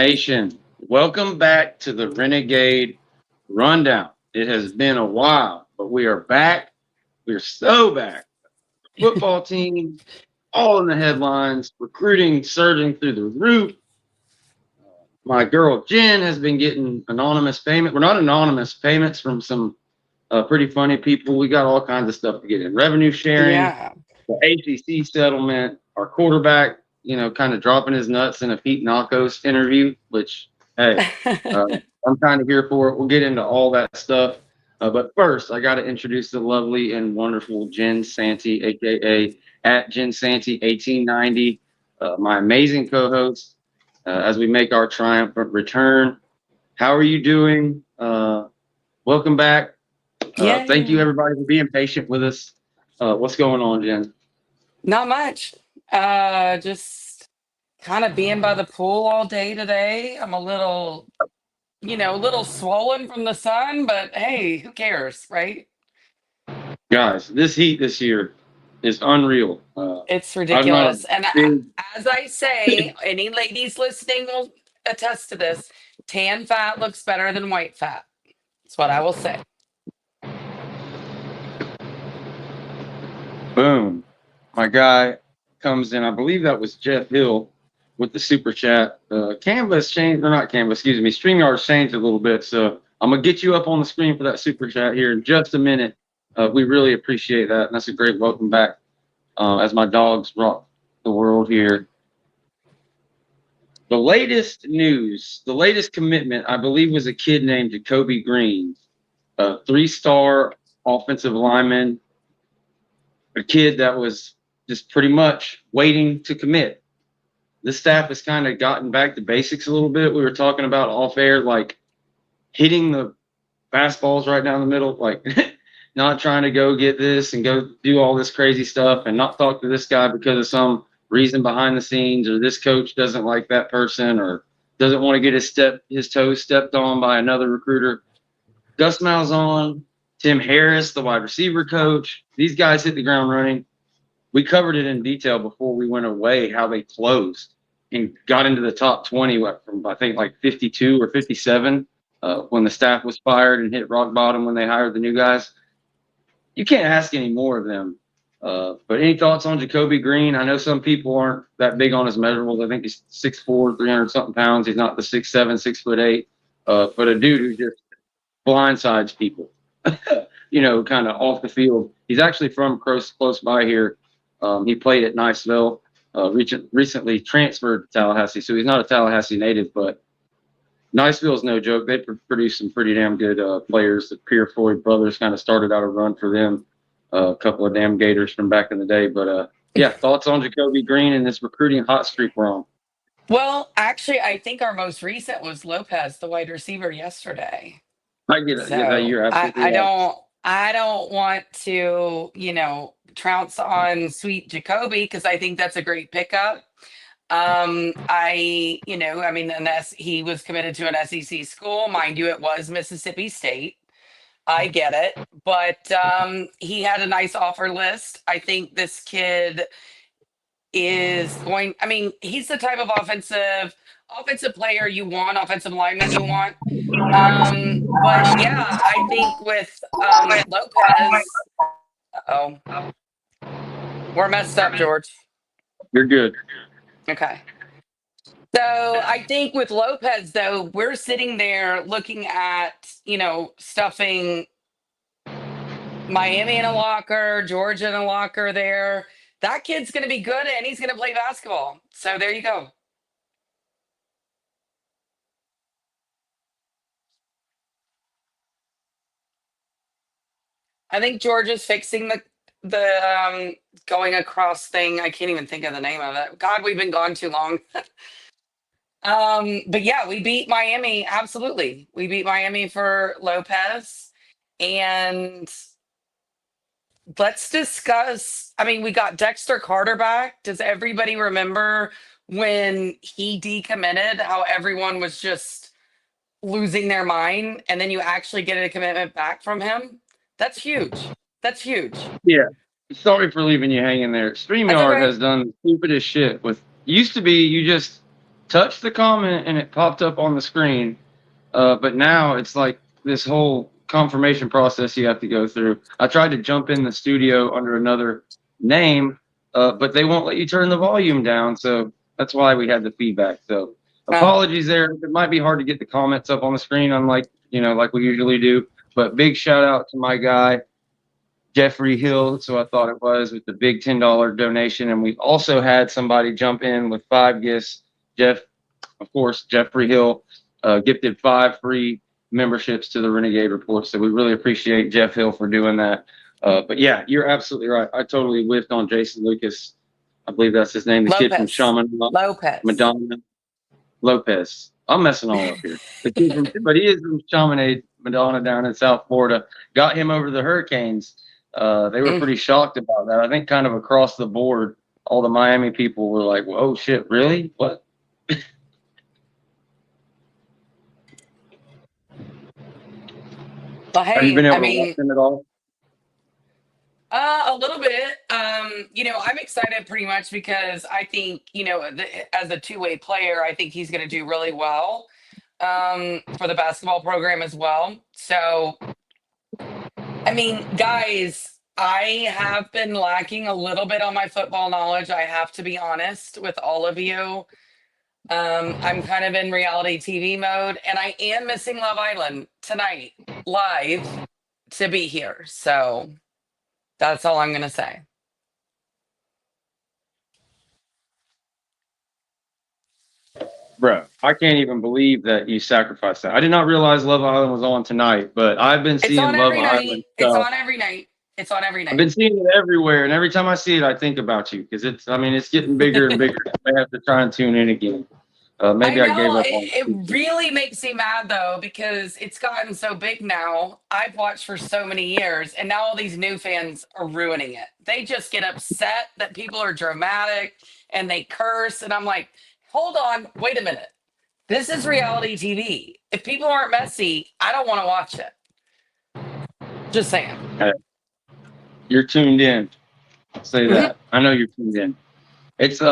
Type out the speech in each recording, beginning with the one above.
Nation, welcome back to the Renegade Rundown. It has been a while, but we are back. We're so back. Football team, all in the headlines, recruiting surging through the roof. My girl Jen has been getting anonymous payment. We're not anonymous payments from some pretty funny people. We got all kinds of stuff to get in. Revenue sharing, Yeah. the ACC settlement, our quarterback, kind of dropping his nuts in a Pete Nakos interview, which, hey, uh, I'm kind of here for it. We'll get into all that stuff. But first, I got to introduce the lovely and wonderful Jen Santee, aka at Jen Santee 1890, my amazing co-host. As we make our triumphant return, how are you doing? Welcome back. Thank you, Yeah. everybody, for being patient with us. What's going on, Jen? Not much. Just kind of being by the pool all day today. I'm a little swollen from the sun, but hey, who cares, right? Guys, this heat this year is unreal. It's I'm not a ridiculous. And big as I say, any ladies listening will attest to this. Tan fat looks better than white fat. That's what I will say. boom. My guy comes in. I believe that was Jeff Hill with the super chat. Canvas changed, or not Canvas, excuse me. StreamYard's changed a little bit. So I'm going to get you up on the screen for that super chat here in just a minute. We really appreciate that. And that's a great welcome back as my dogs rock the world here. The latest news, the latest commitment, I believe, was a kid named Jacoby Green, a 3-star offensive lineman, a kid that was just pretty much waiting to commit. The staff has kind of gotten back to basics a little bit. We were talking about off air, like hitting the fastballs right down the middle, like not trying to go get this and go do all this crazy stuff and not talk to this guy because of some reason behind the scenes, or this coach doesn't like that person, or doesn't want to get his toes stepped on by another recruiter. Gus Malzahn, Tim Harris, the wide receiver coach, these guys hit the ground running. We covered it in detail before we went away, how they closed and got into the top 20 from, I think, like 52 or 57 when the staff was fired and hit rock bottom when they hired the new guys. You can't ask any more of them. But any thoughts on Jacoby Green? I know some people aren't that big on his measurables. I think he's 6'4", 300 something pounds. He's not the 6'7", 6'8", but a dude who just blindsides people, kind of off the field. He's actually from close by here. He played at Niceville, recently transferred to Tallahassee. So he's not a Tallahassee native, but Niceville is no joke. They produced some pretty damn good players. The Pierre Floyd brothers kind of started out a run for them. A couple of damn Gators from back in the day. But yeah, thoughts on Jacoby Green and this recruiting hot streak we're on? Well, actually, I think our most recent was Lopez, the wide receiver yesterday. I get it. Yeah, that So you're I, absolutely I right. don't I don't want to, trounce on sweet Jacoby because I think that's a great pickup. Unless he was committed to an SEC school, mind you, it was Mississippi State. I get it, but he had a nice offer list. I think this kid is going. I mean, he's the type of offensive player you want, offensive lineman you want. But yeah, I think with Lopez, oh, we're messed up, George. You're good. Okay. So I think with Lopez, though, we're sitting there looking at, stuffing Miami in a locker, Georgia in a locker there. That kid's going to be good and he's going to play basketball. So there you go. I think Georgia's fixing the going across thing. I can't even think of the name of it. God, we've been gone too long. But yeah, we beat Miami. Absolutely. We beat Miami for Lopez. And let's discuss. I mean, we got Dexter Carter back. Does everybody remember when he decommitted, how everyone was just losing their mind? And then you actually get a commitment back from him? That's huge. That's huge. Yeah. Sorry for leaving you hanging there. That's StreamYard okay. has done the stupidest shit with used to be you just touched the comment and it popped up on the screen. But now it's like this whole confirmation process you have to go through. I tried to jump in the studio under another name, but they won't let you turn the volume down. So that's why we had the feedback. So Oh, apologies there. It might be hard to get the comments up on the screen, unlike, like we usually do. But big shout out to my guy, Jeffrey Hill. So I thought it was with the big $10 donation. And we also had somebody jump in with 5 gifts. Of course, Jeffrey Hill gifted 5 free memberships to the Renegade Report. So we really appreciate Jeff Hill for doing that. But yeah, you're absolutely right. I totally whiffed on Jason Lucas. I believe that's his name. The kid from Shaman Lopez. Madonna Lopez. I'm messing all up here. But he is from Chamonix, Madonna down in South Florida. Got him over the Hurricanes. They were pretty shocked about that. I think kind of across the board, all the Miami people were like, "Whoa, shit, really? What?" Well, Have you hey, been able I to watch mean, them at all? a little bit. I'm excited pretty much because I think, as a two-way player, I think he's going to do really well for the basketball program as well. So, I mean, guys, I have been lacking a little bit on my football knowledge. I have to be honest with all of you. I'm kind of in reality TV mode, and I am missing Love Island tonight live to be here. So that's all I'm going to say. Bro, I can't even believe that you sacrificed that. I did not realize Love Island was on tonight, but I've been It's seeing on Love every night. Island It's stuff. on every night. It's on every I've night. been seeing it everywhere, and every time I see it, I think about you because it's getting bigger and bigger. I have to try and tune in again. I Maybe I gave know up on it it. really makes me mad though because it's gotten so big now. I've watched for so many years, and now all these new fans are ruining it. They just get upset that people are dramatic and they curse, and I'm like, hold on, wait a minute. This is reality TV. If people aren't messy, I don't want to watch it. Just saying. You're tuned in. I'll say Mhm. that. I know you're tuned in. It's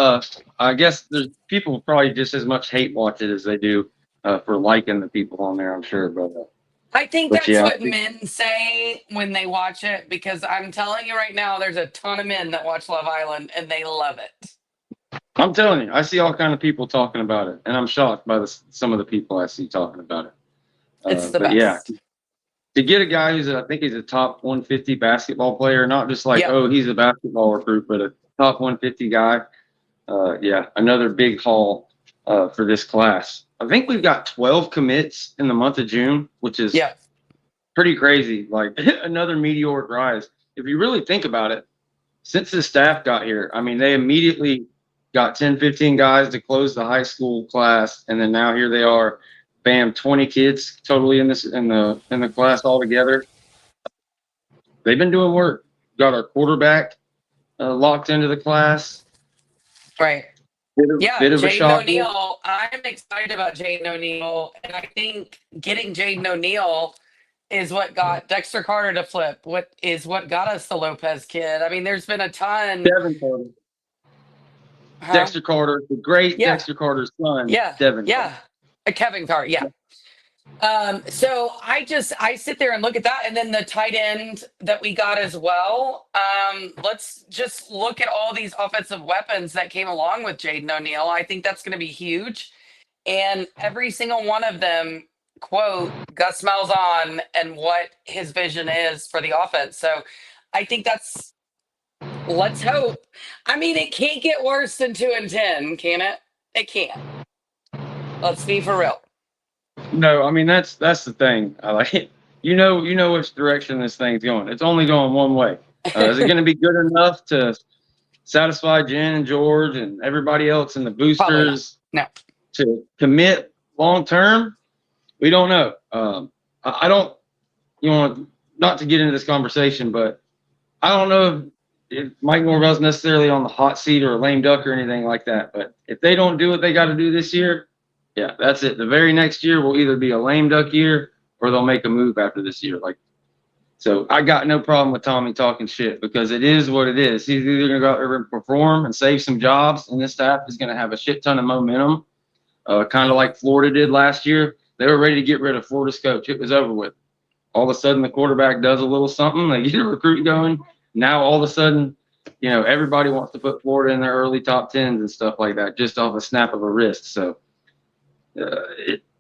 I guess there's people probably just as much hate watch it as they do for liking the people on there. I'm sure, I think but that's yeah, what men say when they watch it because I'm telling you right now, there's a ton of men that watch Love Island and they love it. I'm telling you, I see all kind of people talking about it, and I'm shocked by some of the people I see talking about it. It's the But yeah, best. to get a guy I think he's a top 150 basketball player, not just like, Yep. oh, he's a basketball recruit, but a top 150 guy. Yeah, another big haul for this class. I think we've got 12 commits in the month of June, which is Yep. pretty crazy. Like another meteoric rise. If you really think about it, since the staff got here, I mean, they immediately got 10, 15 guys to close the high school class, and then now here they are, bam, 20 kids totally in the class altogether. They've been doing work. Got our quarterback locked into the class. Right. Yeah, Bit of a Jaden shocker. O'Neal. I'm excited about Jaden O'Neal, and I think getting Jaden O'Neal is what got Dexter Carter to flip. What got us the Lopez kid? I mean, there's been a ton. Devin Carter. Huh? Dexter Carter, the great Yeah. Dexter Carter's son, Yeah. Devin Yeah. Kevin Carter. Yeah. So I sit there and look at that, and then the tight end that we got as well. Let's just look at all these offensive weapons that came along with Jaden O'Neal. I think that's going to be huge, and every single one of them quote Gus Malzahn and what his vision is for the offense. So I think that's. Let's hope. I mean, it can't get worse than 2-10, can it? It can't. Let's be for real. No, I mean that's the thing. I like it. You know which direction this thing's going. It's only going one way. Is it going to be good enough to satisfy Jen and George and everybody else in the Probably not. boosters No. to commit long term? We don't know. I don't. Not to get into this conversation, but I don't know if Mike Norvell's necessarily on the hot seat or a lame duck or anything like that. But if they don't do what they got to do this year, yeah, that's it. The very next year will either be a lame duck year or they'll make a move after this year. So I got no problem with Tommy talking shit because it is what it is. He's either going to go out there and perform and save some jobs, and this staff is going to have a shit ton of momentum, kind of like Florida did last year. They were ready to get rid of Florida's coach. It was over with. All of a sudden, the quarterback does a little something. They get a recruit going. Now, all of a sudden, everybody wants to put Florida in their early top tens and stuff like that, just off a snap of a wrist. So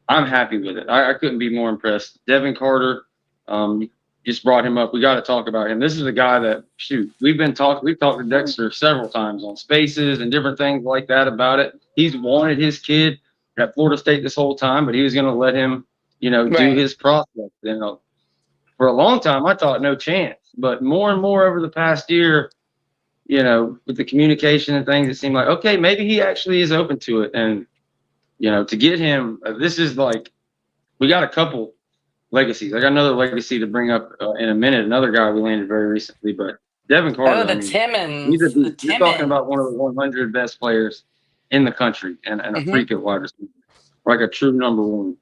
I'm happy with it. I couldn't be more impressed. Devin Carter, just brought him up. We got to talk about him. This is a guy that, we've talked to Dexter several times on Spaces and different things like that about it. He's wanted his kid at Florida State this whole time, but he was going to let him, do his process. For a long time, I thought no chance. But more and more over the past year, with the communication and things, it seemed like, okay, maybe he actually is open to it. And, to get him, this is like, we got a couple legacies. I got another legacy to bring up in a minute. Another guy we landed very recently, but Devin Carter. Oh, the Timmons. You're talking about one of the 100 best players in the country and a freak at wide receiver, like a true number one.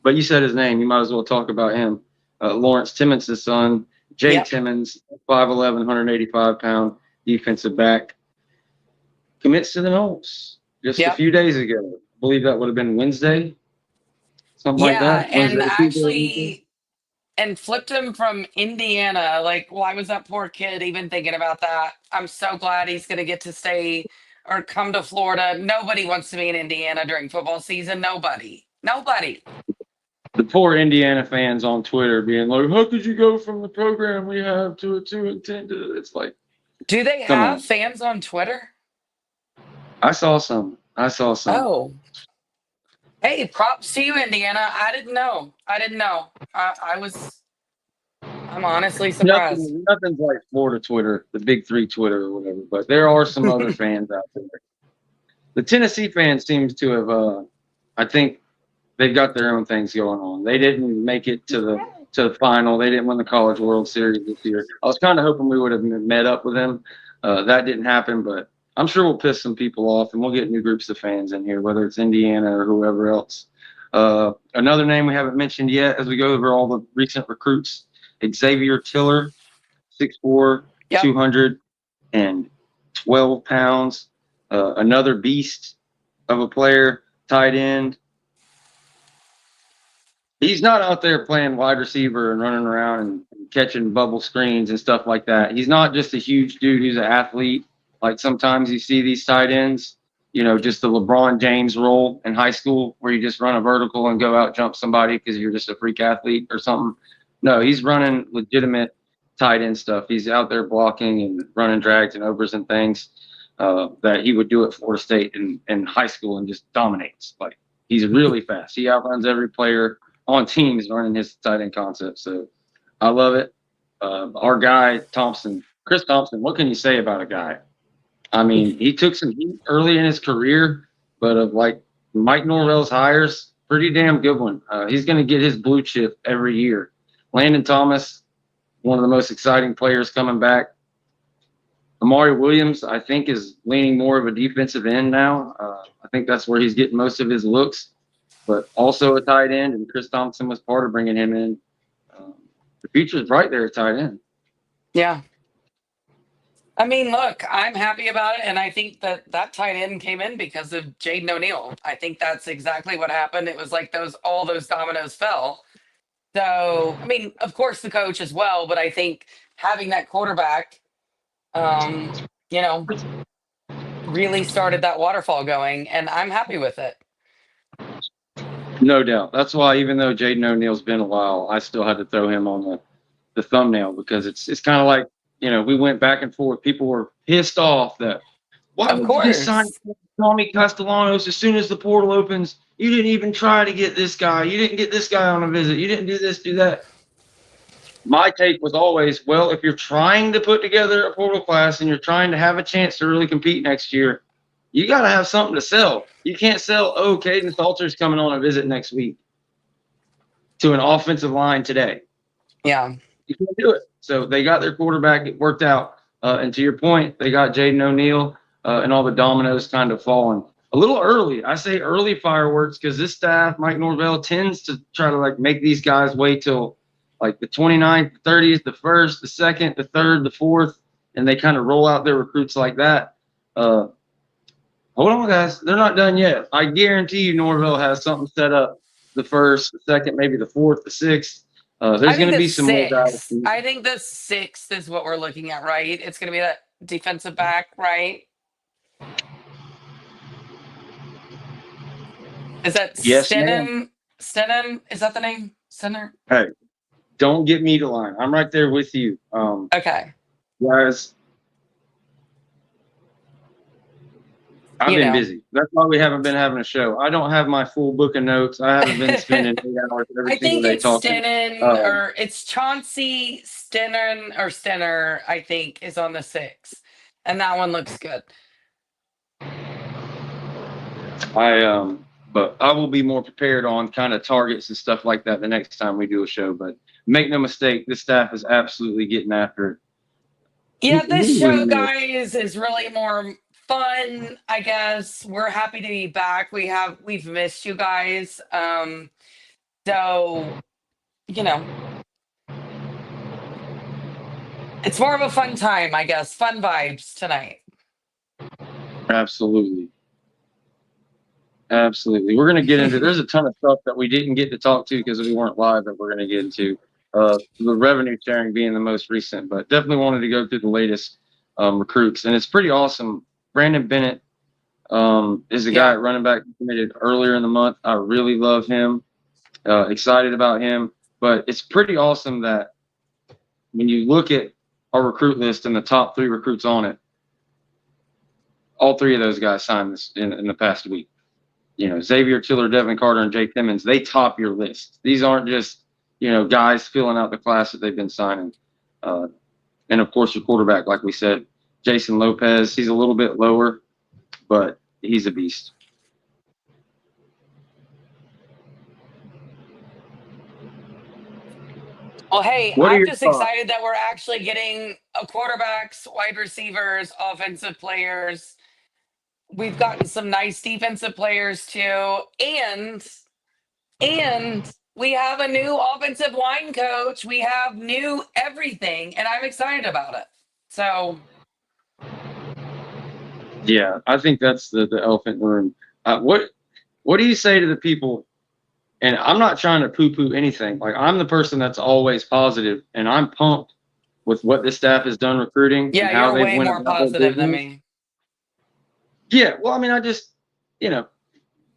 But you said his name. You might as well talk about him. Lawrence Timmons' son, Jay Timmons, 5'11", 185-pound defensive back, commits to the Knowles just a few days ago. I believe that would have been Wednesday, something like that. And actually, and flipped him from Indiana. Like, why was that poor kid even thinking about that? I'm so glad he's going to get to stay or come to Florida. Nobody wants to be in Indiana during football season. Nobody. The poor Indiana fans on Twitter being like, how could you go from the program we have to a 2-10? It's like, do they have fans on Twitter? I saw some. Oh. Hey, props to you, Indiana. I didn't know. I'm honestly surprised. Nothing's like Florida Twitter, the big three Twitter or whatever, but there are some other fans out there. The Tennessee fans seems to have, I think, they've got their own things going on. They didn't make it to the final. They didn't win the College World Series this year. I was kind of hoping we would have met up with them. That didn't happen, but I'm sure we'll piss some people off, and we'll get new groups of fans in here, whether it's Indiana or whoever else. Another name we haven't mentioned yet as we go over all the recent recruits, Xavier Tiller, 6'4", 212 pounds. Another beast of a player, tight end. He's not out there playing wide receiver and running around and catching bubble screens and stuff like that. He's not just a huge dude who's an athlete. Like sometimes you see these tight ends, just the LeBron James role in high school where you just run a vertical and go out jump somebody because you're just a freak athlete or something. No, he's running legitimate tight end stuff. He's out there blocking and running drags and overs and things that he would do at Florida State in high school and just dominates. Like he's really fast. He outruns every player on teams running his tight end concept. So I love it. Our guy, Chris Thompson, what can you say about a guy? I mean, he took some heat early in his career, but of like Mike Norvell's hires, pretty damn good one. He's going to get his blue chip every year. Landon Thomas, one of the most exciting players coming back. Amari Williams, I think, is leaning more of a defensive end now. I think that's where he's getting most of his looks, but also a tight end, and Chris Thompson was part of bringing him in. The future's bright there at tight end. Yeah. I mean, look, I'm happy about it, and I think that tight end came in because of Jaden O'Neal. I think that's exactly what happened. It was like all those dominoes fell. So, I mean, of course, the coach as well, but I think having that quarterback, really started that waterfall going, and I'm happy with it. No doubt. That's why, even though Jaden O'Neal's been a while, I still had to throw him on the thumbnail because it's kind of like, we went back and forth. People were pissed off that, why would you just sign Tommy Castellanos as soon as the portal opens? You didn't even try to get this guy. You didn't get this guy on a visit. You didn't do this, do that. My take was always, well, if you're trying to put together a portal class and you're trying to have a chance to really compete next year, you got to have something to sell. You can't sell, Caden Salter's coming on a visit next week to an offensive line today. Yeah. You can't do it. So they got their quarterback. It worked out. And to your point, they got Jaden O'Neal and all the dominoes kind of falling. A little early. I say early fireworks because this staff, Mike Norvell, tends to try to make these guys wait till like the 29th, the 30th, the 1st, the 2nd, the 3rd, the 4th, and they kind of roll out their recruits like that. Hold on, guys. They're not done yet. I guarantee you Norville has something set up the first, the second, maybe the fourth, the sixth. I There's going think to the be some more guys. sixth. I think the sixth is what we're looking at, right? It's going to be that defensive back, right? Is that Yes, ma'am. Stennen? Stennen? Is that the name? Stenner? Hey, don't get me to line. I'm right there with you. Okay. Guys, I've You been know, busy. That's why we haven't been having a show. I don't have my full book of notes. I haven't been spending 8 hours every I single think day it's talking. Stennen or it's Chauncey Stennen or Stenner, I think, is on the sixth. And that one looks good. But I will be more prepared on kind of targets and stuff like that the next time we do a show. But make no mistake, this staff is absolutely getting after it. Yeah, Who this do we show, know? guys, is really more fun, I guess. We're happy to be back. We've missed you guys. So, you know, it's more of a fun time, I guess. Fun vibes tonight. Absolutely. Absolutely. We're going to get into, there's a ton of stuff that we didn't get to talk to because we weren't live that we're going to get into. The revenue sharing being the most recent, but definitely wanted to go through the latest recruits. And it's pretty awesome. Brandon Bennett is the guy Yeah. at running back committed earlier in the month. I really love him. Excited about him. But it's pretty awesome that when you look at our recruit list and the top 3 recruits on it, all 3 of those guys signed this in the past week. You know, Xavier Tiller, Devin Carter, and Jake Timmons, they top your list. These aren't just, guys filling out the class that they've been signing. And of course, your quarterback, like we said, Jason Lopez, he's a little bit lower, but he's a beast. Well, hey, What are I'm your just thoughts? excited that we're actually getting quarterbacks, wide receivers, offensive players. We've gotten some nice defensive players too, and we have a new offensive line coach. We have new everything, and I'm excited about it. So, Yeah, I think that's the elephant in the room. What do you say to the people? And I'm not trying to poo-poo anything. Like, I'm the person that's always positive, and I'm pumped with what this staff has done recruiting and yeah, how you're they've way went more about their positive than business. me. Yeah, well, I mean, I just, you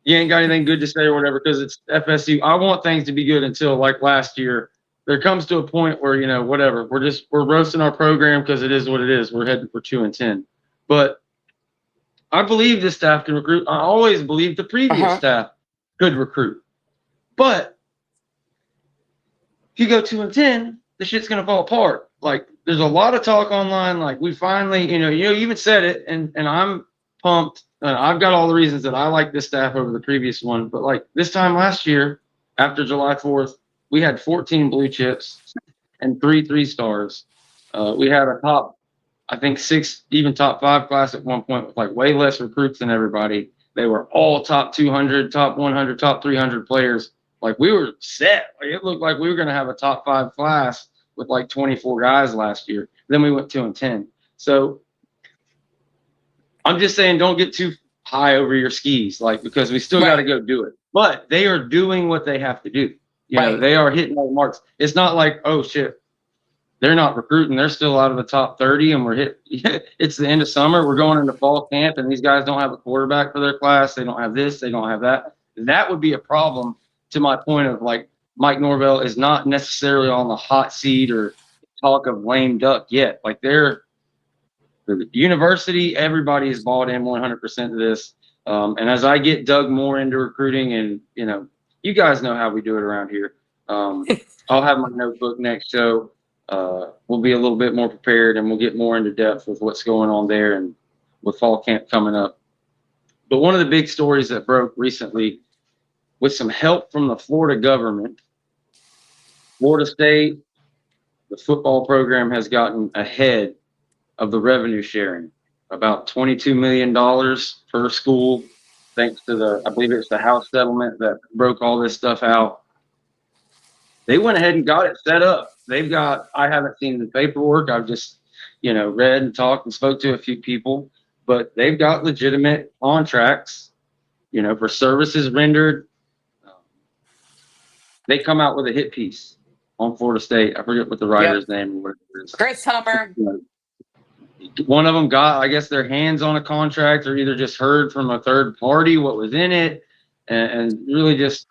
ain't got anything good to say or whatever because it's FSU. I want things to be good until like last year. There comes to a point where whatever. We're roasting our program because it is what it is. We're heading for 2-10, but I believe this staff can recruit. I always believed the previous Uh-huh. staff could recruit, but if you go 2-10, the shit's gonna fall apart. Like there's a lot of talk online. Like we finally, you even said it, and I'm pumped. I've got all the reasons that I like this staff over the previous one. But like this time last year, after July 4th, we had 14 blue chips and 3 3-stars. We had a top, I think 6, even top 5 class at one point with like way less recruits than everybody. They were all top 200, top 100, top 300 players. Like we were set. Like it looked like we were going to have a top 5 class with like 24 guys last year. Then we went 2-10. So I'm just saying, don't get too high over your skis, like because we still got to Right. go do it. But they are doing what they have to do. Right. They are hitting all the marks. It's not like, oh shit, they're not recruiting. They're still out of the top 30, and we're hit. It's the end of summer. We're going into fall camp, and these guys don't have a quarterback for their class. They don't have this. They don't have that. That would be a problem. To my point of like Mike Norvell is not necessarily on the hot seat or talk of lame duck yet. Like they're the university. Everybody is bought in 100% to this. And as I get dug more into recruiting, and you guys know how we do it around here. I'll have my notebook next show. We'll be a little bit more prepared and we'll get more into depth with what's going on there and with fall camp coming up. But one of the big stories that broke recently, with some help from the Florida government, Florida State, the football program has gotten ahead of the revenue sharing, about $22 million per school, thanks to I believe it's the House settlement that broke all this stuff out. They went ahead and got it set up. I haven't seen the paperwork. I've just, read and talked and spoke to a few people. but they've got legitimate contracts, for services rendered. Um, They come out with a hit piece on Florida State. I forget what the Yep. writer's name or whatever it is. Chris Hummer. One of them got, I guess, their hands on a contract, or either just heard from a third party what was in it, and really just,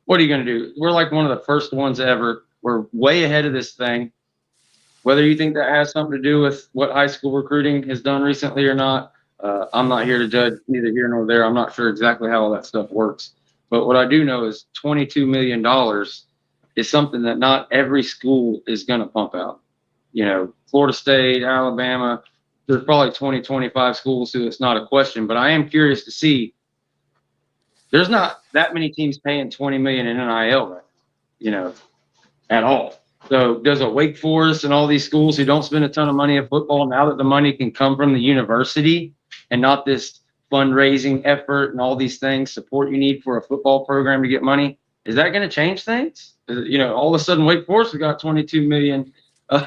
what are you going to do? We're like one of the first ones ever. We're way ahead of this thing. Whether you think that has something to do with what high school recruiting has done recently or not, I'm not here to judge, neither here nor there. I'm not sure exactly how all that stuff works. But what I do know is $22 million is something that not every school is going to pump out. Florida State, Alabama, there's probably 20, 25 schools who it's not a question. But I am curious to see, there's not that many teams paying $20 million in NIL right now, at all. So does a Wake Forest and all these schools who don't spend a ton of money in football, now that the money can come from the university and not this fundraising effort and all these things, support you need for a football program to get money, is that going to change things? All of a sudden Wake Forest has got $22 million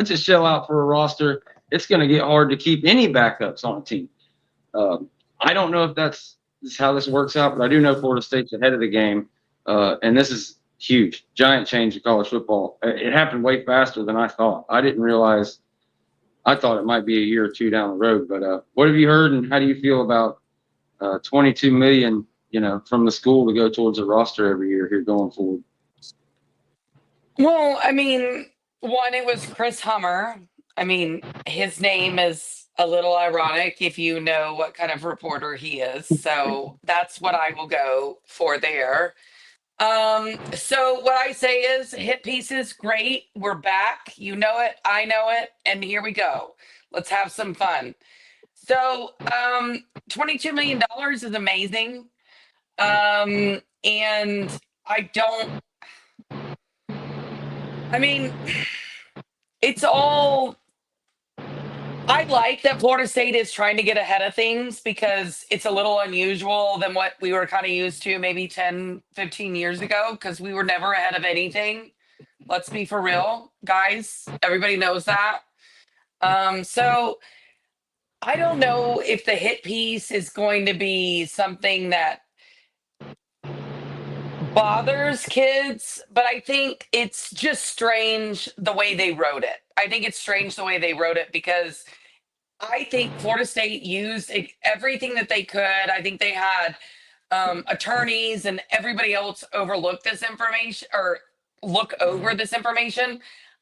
to shell out for a roster. It's going to get hard to keep any backups on a team. I don't know if that's how this works out, but I do know Florida State's ahead of the game, and this is huge, giant change in college football. It happened way faster than I thought. I didn't realize. I thought it might be a year or two down the road. But what have you heard, and how do you feel about $22 million, from the school to go towards a roster every year here going forward? Well, I mean, one, it was Chris Hummer. I mean, his name is a little ironic if you know what kind of reporter he is. So that's what I will go for there. So what I say is hit pieces, great. We're back. You know it, I know it, and here we go. Let's have some fun. So $22 million is amazing. And I mean, it's all, I like that Florida State is trying to get ahead of things because it's a little unusual than what we were kind of used to maybe 10, 15 years ago, because we were never ahead of anything. Let's be for real, guys. Everybody knows that. So I don't know if the hit piece is going to be something that bothers kids, but I think it's just strange the way they wrote it. I think it's strange the way they wrote it because I think Florida State used everything that they could. I think they had attorneys and everybody else overlook this information or look over this information.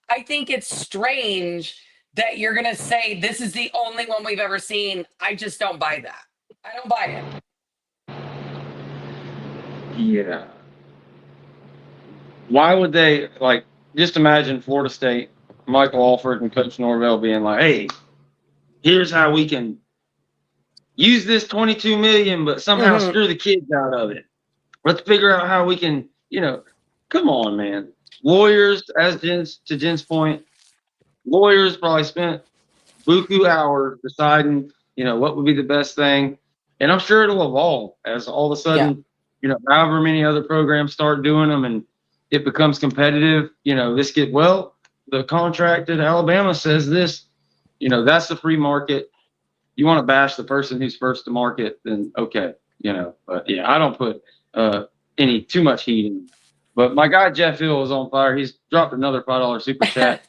I think it's strange that you're going to say this is the only one we've ever seen. I just don't buy that. I don't buy it. Yeah. Why would they, just imagine Florida State, Michael Alford and Coach Norvell being like, hey, here's how we can use this $22 million, but somehow screw the kids out of it. Let's figure out how we can, come on, man. Lawyers, to Jen's point, lawyers probably spent buku hours deciding, what would be the best thing. And I'm sure it'll evolve as all of a sudden, however many other programs start doing them and it becomes competitive, the contract at Alabama says this, that's the free market. You want to bash the person who's first to market, then okay, but yeah, I don't put any too much heat in. But my guy Jeff Hill is on fire. He's dropped another $5 super chat.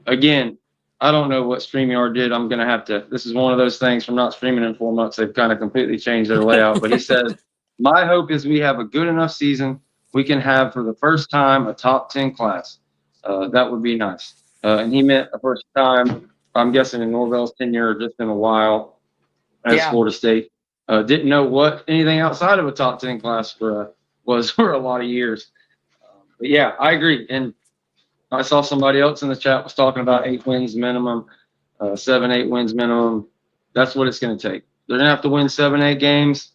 Again, I don't know what StreamYard did. I'm gonna have to. This is one of those things from not streaming in 4 months. They've kind of completely changed their layout. But he says, "My hope is we have a good enough season we can have for the first time a top 10 class. That would be nice." And he meant a first time. I'm guessing in Norvell's tenure, just in a while as Florida State. Didn't know what anything outside of a top 10 class was for a lot of years. But yeah, I agree. And I saw somebody else in the chat was talking about 8 wins minimum, 7, 8 wins minimum. That's what it's going to take. They're going to have to win 7, 8 games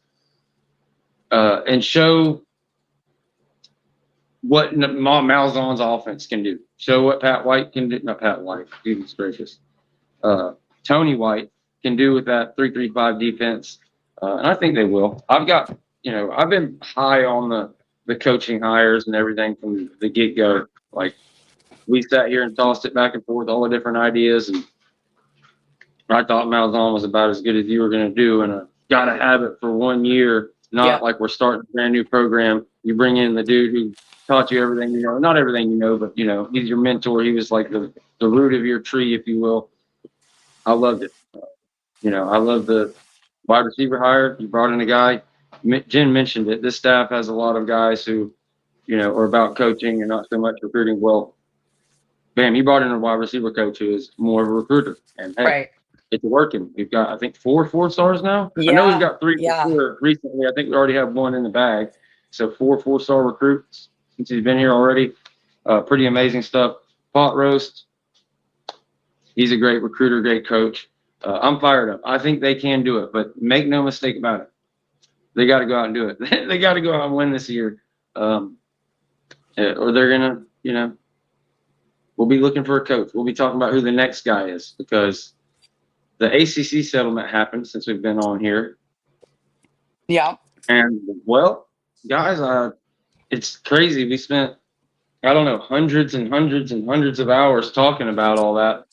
and show what Malzahn's offense can do. Show what Pat White can do. Not Pat White, goodness gracious. Tony White can do with that 3-3-5 defense. And I think they will. I've been high on the coaching hires and everything from the get-go. Like, we sat here and tossed it back and forth, all the different ideas. And I thought Malzahn was about as good as you were going to do, and got to have it for 1 year. Not Yep. like we're starting a brand new program. You bring in the dude who taught you everything you know, not everything you know, but he's your mentor. He was like the root of your tree, if you will. I loved it. I love the wide receiver hire. You brought in a guy. Jen mentioned it. This staff has a lot of guys who, are about coaching and not so much recruiting. Well, bam, he brought in a wide receiver coach who is more of a recruiter. And hey, Right. it's working. We've got, I think, 4 4-stars now. I know we've Yeah. got 3 Yeah. recently. I think we already have 1 in the bag. So 4 4-star recruits since he's been here already. Pretty amazing stuff. Pot roast. He's a great recruiter, great coach. I'm fired up. I think they can do it, but make no mistake about it. They got to go out and do it. They got to go out and win this year, or they're gonna, we'll be looking for a coach. We'll be talking about who the next guy is because the ACC settlement happened since we've been on here. Yeah. And well, guys, it's crazy. We spent, I don't know, hundreds and hundreds and hundreds of hours talking about all that.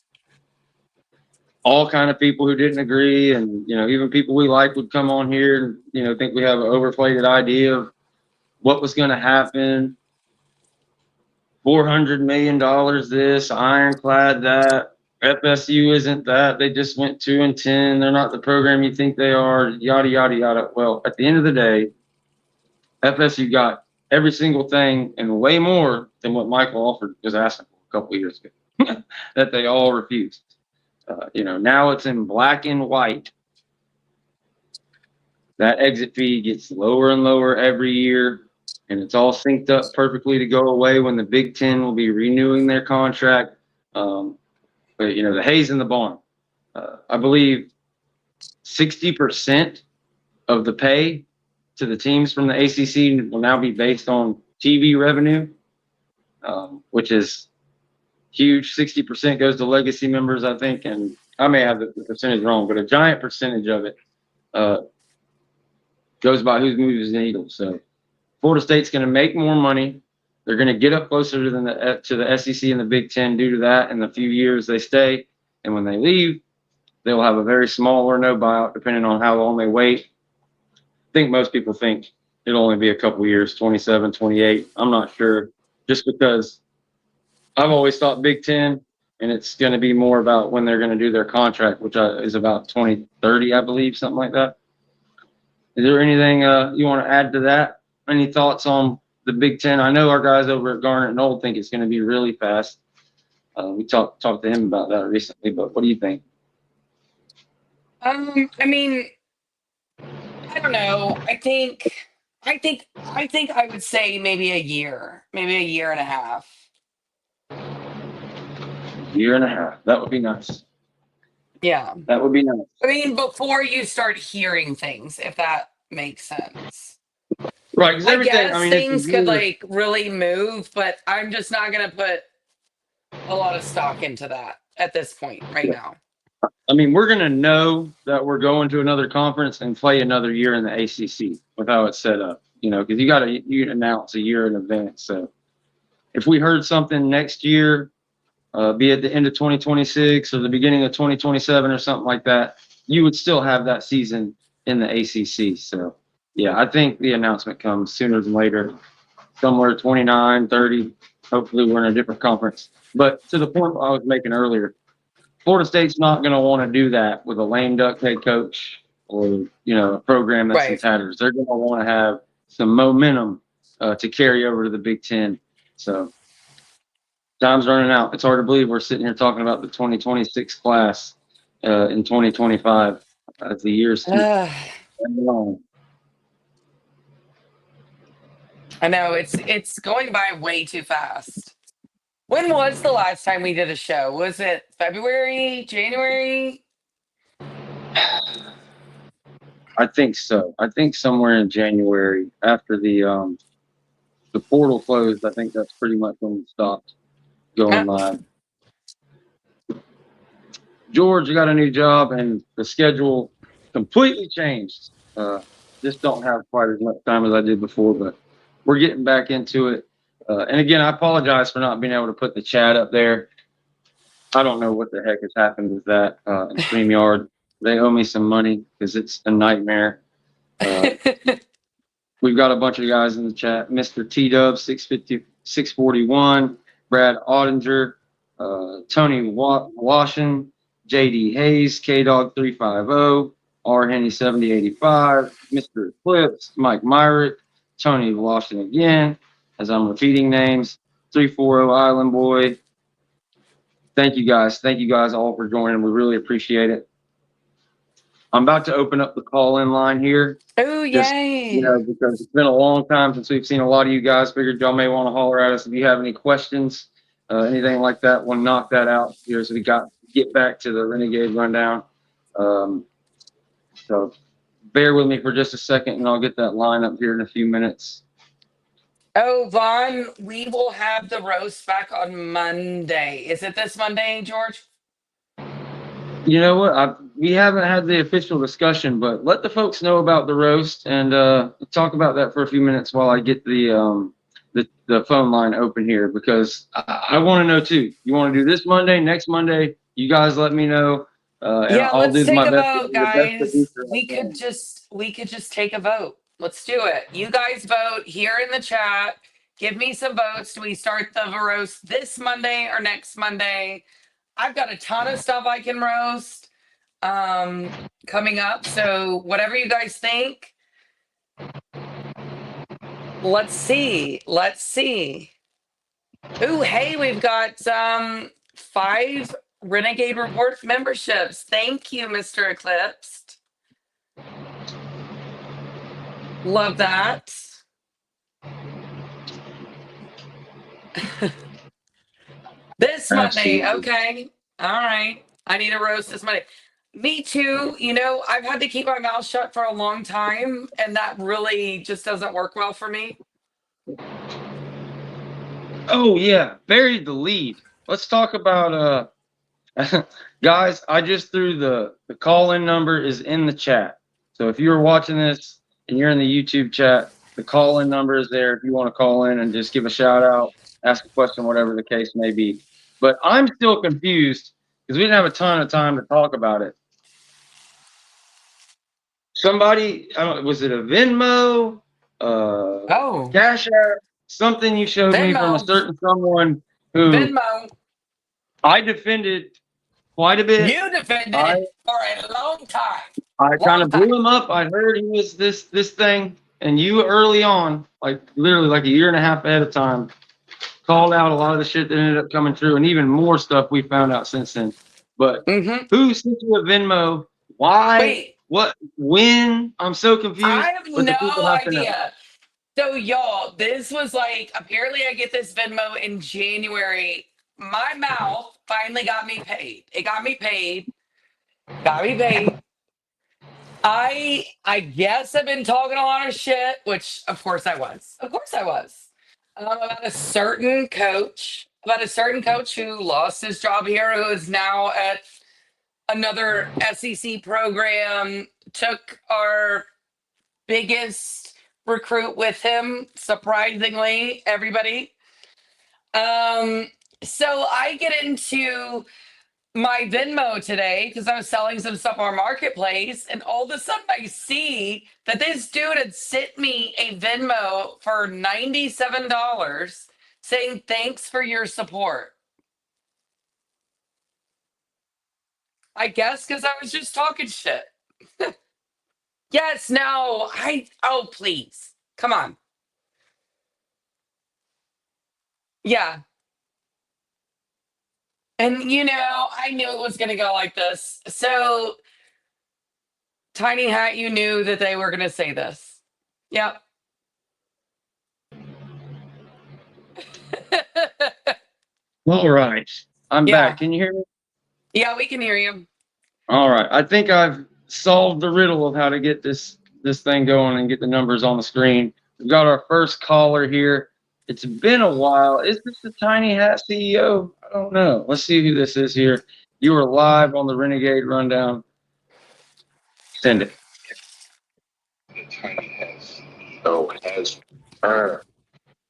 All kind of people who didn't agree, and even people we like would come on here and think we have an overplayed idea of what was going to happen. $400 million this, ironclad that. FSU isn't that. They just went 2-10. They're not the program you think they are. Yada yada yada. Well, at the end of the day, FSU got every single thing and way more than what Michael Alford was asking for a couple of years ago. That they all refused. Now it's in black and white. That exit fee gets lower and lower every year, and it's all synced up perfectly to go away when the Big Ten will be renewing their contract. But the hay's in the barn. I believe 60% of the pay to the teams from the ACC will now be based on TV revenue, which is huge. 60% goes to legacy members, I think, and I may have the percentage wrong, but a giant percentage of it goes by who moves the needle. So Florida State's going to make more money. They're going to get up closer to the SEC and the Big Ten due to that in the few years they stay. And when they leave, they'll have a very small or no buyout, depending on how long they wait. I think most people think it'll only be a couple years, 27, 28. I'm not sure, just because I've always thought Big Ten, and it's going to be more about when they're going to do their contract, which is about 2030, I believe, something like that. Is there anything you want to add to that? Any thoughts on the Big Ten? I know our guys over at Garnet and Old think it's going to be really fast. We talked to him about that recently, but what do you think? I mean, I don't know. I think I would say maybe a year and a half. Year and a half. That would be nice. Yeah. That would be nice. I mean, before you start hearing things, if that makes sense. Right, because I everything. guess I mean, things could like really move, but I'm just not gonna put a lot of stock into that at this point right now. I mean, we're going to know that we're going to another conference and play another year in the ACC with how it's set up, because you announce a year in advance. So if we heard something next year, be at the end of 2026 or the beginning of 2027 or something like that, you would still have that season in the ACC. So, yeah, I think the announcement comes sooner than later, somewhere 29, 30. Hopefully we're in a different conference. But to the point I was making earlier, Florida State's not going to want to do that with a lame duck head coach or, a program that's in Right. tatters. They're going to want to have some momentum to carry over to the Big Ten. So time's running out. It's hard to believe we're sitting here talking about the 2026 class in 2025 as the years keep going on. I know it's going by way too fast. When was the last time we did a show? Was it February, January? I think so. I think somewhere in January after the portal closed. I think that's pretty much when we stopped going live. George, you got a new job, and the schedule completely changed. Just don't have quite as much time as I did before, but we're getting back into it. And again, I apologize for not being able to put the chat up there. I don't know what the heck has happened with that in StreamYard. They owe me some money because it's a nightmare. We've got a bunch of guys in the chat. Mr. T Dub 641, Brad Ottinger, Tony Washington, JD Hayes, K Dog 350, R Henny 7085, Mr. Eclipse, Mike Myrick, Tony Washington again, as I'm repeating names, 340 Island Boy. Thank you guys. Thank you guys all for joining. We really appreciate it. I'm about to open up the call-in line here. Oh, yay. Because it's been a long time since we've seen a lot of you guys. Figured y'all may want to holler at us if you have any questions, anything like that. We'll knock that out here so we get back to the Renegade rundown. So bear with me for just a second, and I'll get that line up here in a few minutes. Oh, Vaughn, we will have the roast back on Monday. Is it this Monday, George? You know what? We haven't had the official discussion, but let the folks know about the roast and talk about that for a few minutes while I get the phone line open here, because I want to know too. You want to do this Monday, next Monday? You guys let me know. Yeah, I'll let's do take my a best vote, guys. We could just take a vote. Let's do it. You guys vote here in the chat. Give me some votes. Do we start the roast this Monday or next Monday? I've got a ton of stuff I can roast coming up. So whatever you guys think. Let's see. Let's see. Ooh, hey, we've got 5 Renegade Report memberships. Thank you, Mr. Eclipsed. Love that. This Monday. Absolutely. Okay. All right. I need a roast this Monday. Me too. You know, I've had to keep my mouth shut for a long time, and that really just doesn't work well for me. Oh yeah, buried the lead. Let's talk about guys. I just threw the call-in number is in the chat. So if you're watching this and you're in the YouTube chat, the call-in number is there if you want to call in and just give a shout out, ask a question, whatever the case may be. But I'm still confused because we didn't have a ton of time to talk about it. Somebody, was it a Venmo? Cash App? Something you showed me from a certain someone who Venmo. I defended quite a bit. You defended it for a long time. I kind of blew him up. I heard he was this thing, and you early on, like literally like a year and a half ahead of time, called out a lot of the shit that ended up coming through, and even more stuff we found out since then. But who sent you a Venmo? Why? Wait. What? When? I'm so confused. I have no idea. So y'all, this was like, apparently I get this Venmo in January. My mouth finally got me paid. It got me paid. Got me paid. I guess I've been talking a lot of shit, which of course I was. Of course I was. About a certain coach who lost his job here, who is now at another SEC program, took our biggest recruit with him, surprisingly, everybody. So I get into my Venmo today because I was selling some stuff on Marketplace, and all of a sudden I see that this dude had sent me a Venmo for $97 saying thanks for your support. I guess because I was just talking shit. Yes, no, oh, please. Come on. Yeah. And, you know, I knew it was going to go like this. So, Tiny Hat, you knew that they were going to say this. Yep. All right. I'm back. Can you hear me? Yeah, we can hear you. All right. I think I've solved the riddle of how to get this thing going and get the numbers on the screen. We've got our first caller here. It's been a while. Is this the Tiny Hat CEO? I don't know. Let's see who this is here. You are live on the Renegade Rundown. Send it. The Tiny Hat CEO has returned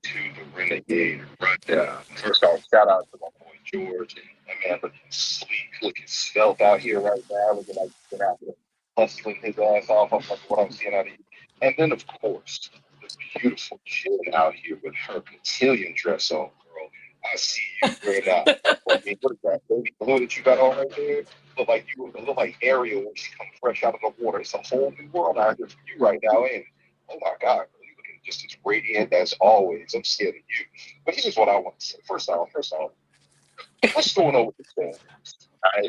to the Renegade Rundown. First off, shout out to my boy George and Amanda sleek, looking stealth out here right now, looking like he's been out there hustling his ass off. I'm like, what I'm seeing out of you. And then, of course, the beautiful Jen out here with her cotillion dress on, girl. I see you wearing that. I mean, what is that baby blue that you got on right there? Look like Ariel when she comes fresh out of the water. It's a whole new world out here for you right now, ain't it? Oh my God, girl, you looking just as radiant as always. I'm scared of you. But here's what I want to say. First off, what's going on with this fan?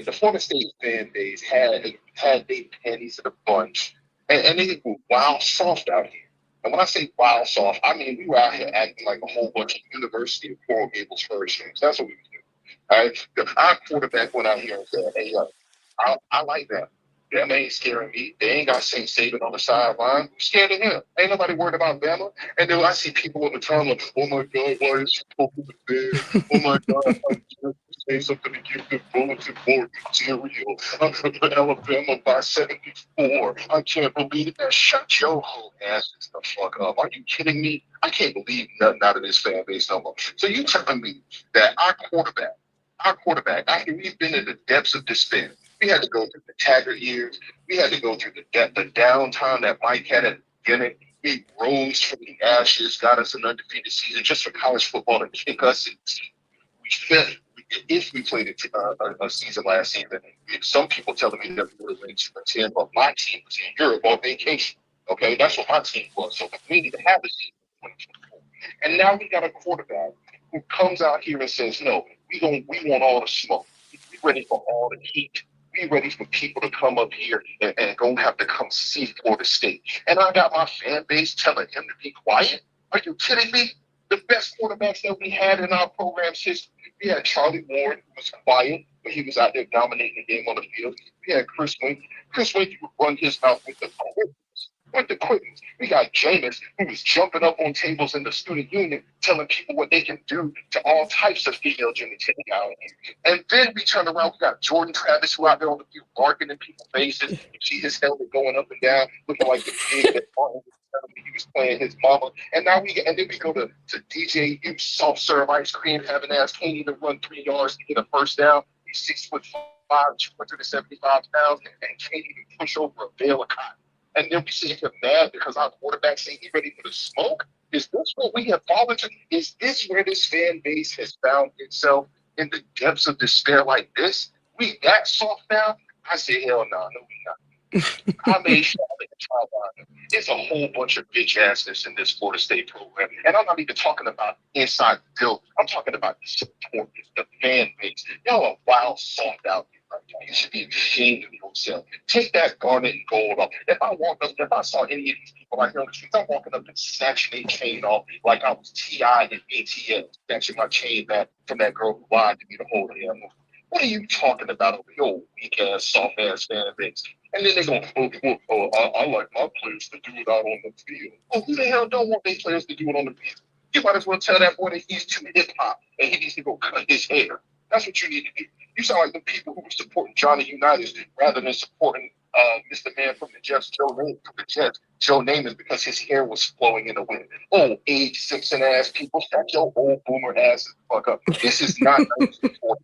The Florida State fan base had their panties in a bunch, and they were wild soft out here. And when I say wild soft, I mean we were out here acting like a whole bunch of University of Coral Gables Hurricanes. That's what we were doing. All right, our quarterback went out here and said, "Hey, I like that. Them ain't scaring me. They ain't got Saint Saban on the sideline. I'm scared of him. Ain't nobody worried about Bama." And then I see people on the timeline, "Oh my God, why is he poking the bed? Oh my God, I just say something to give the bulletin board material. Alabama by 74. I can't believe that. Shut your whole asses the fuck up. Are you kidding me? I can't believe nothing out of this fan base no more. So you telling me that our quarterback, after we've been in the depths of despair, we had to go through the Taggart years. We had to go through the downtime that Mike had at the beginning. We rose from the ashes, got us an undefeated season just for college football to kick us in. We fed. If we played a season last season, some people telling me that we would have went 2-10, but my team was in Europe on vacation. Okay, that's what my team was. So we need to have a season in 2024. And now we got a quarterback who comes out here and says, "No, we want all the smoke. We ready for all the heat. We ready for people to come up here and don't have to come see Florida State." And I got my fan base telling him to be quiet. Are you kidding me? The best quarterbacks that we had in our program's history. We had Charlie Ward, who was quiet, but he was out there dominating the game on the field. We had Chris Wink. Chris Wink would run his mouth with the quickness. With the quickness. We got Jameis, who was jumping up on tables in the student union, telling people what they can do to all types of female genitalia out here. And then we turn around, we got Jordan Travis, who out there on the field barking in people's faces. You see his helmet going up and down, looking like the pig that Martin was telling me he was playing his mama. And then we go to DJ, you soft serve ice cream, having ass can't even run 3 yards to get a first down. He's 6'5", 275 pounds, and can't even push over a bale of cotton. And then we see him mad because our quarterback saying he's ready for the smoke. Is this what we have fallen to? Is this where this fan base has found itself in the depths of despair like this? We that soft now? I say, hell no, we not. I made sure I tried. There's a whole bunch of bitch assness in this Florida State program. And I'm not even talking about inside the building. I'm talking about the support, the fan base. Y'all are wild soft out here right now. You should be ashamed of yourself. Take that garnet and gold off. If I saw any of these people out here on the streets, I'm walking up and snatching their chain off like I was T.I. and ATL, snatching my chain back from that girl who lied to me the whole damn movie. What are you talking about over your weak ass, soft ass fan base? And then they're going, I like my players to do it out on the field. Oh, who the hell don't want their players to do it on the field? You might as well tell that boy that he's too hip hop and he needs to go cut his hair. That's what you need to do. You sound like the people who were supporting Johnny Unitas rather than supporting Mr. Man from the Jets, Joe Namath, because his hair was flowing in the wind. Oh, age Simpson ass people, shut your old boomer ass the fuck up. This is not 1940.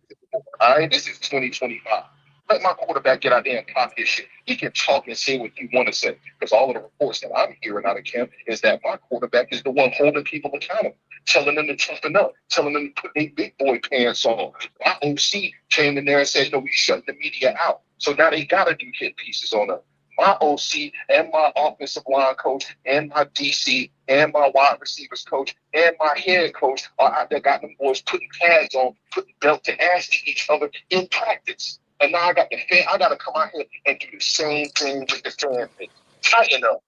All right, this is 2025. Let my quarterback get out there and pop his shit. He can talk and say what he want to say. Because all of the reports that I'm hearing out of camp is that my quarterback is the one holding people accountable, telling them to toughen up, telling them to put their big boy pants on. My OC came in there and said, no, we shut the media out. So now they got to do hit pieces on them. My OC and my offensive line coach and my DC and my wide receivers coach and my head coach are out there got them boys putting pads on, putting belt to ass to each other in practice. And now I got to come out here and do the same thing with the fan base. Tighten up.